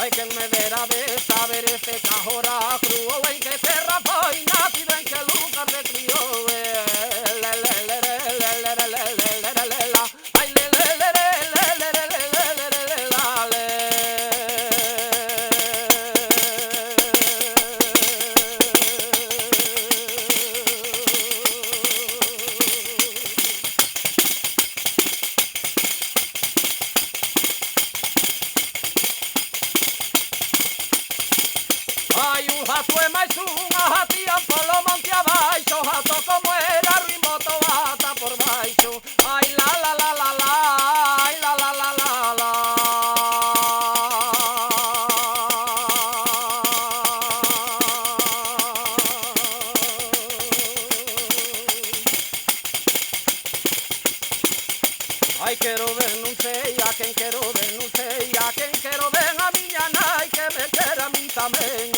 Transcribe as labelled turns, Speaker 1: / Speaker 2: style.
Speaker 1: Ai, quen me dera de saber este cajora cruo en que terra foi nacido en que lugar se crió. Ai, un jato é máis unha jatían polo monte abaixo, jato como era rimoto ata por baixo. Ai, la la la la la, ai, la la la la la. Ai, quero ver, non sei a quen quero ver, non sei a quen quero ver a miña nai que me quera a min tamén.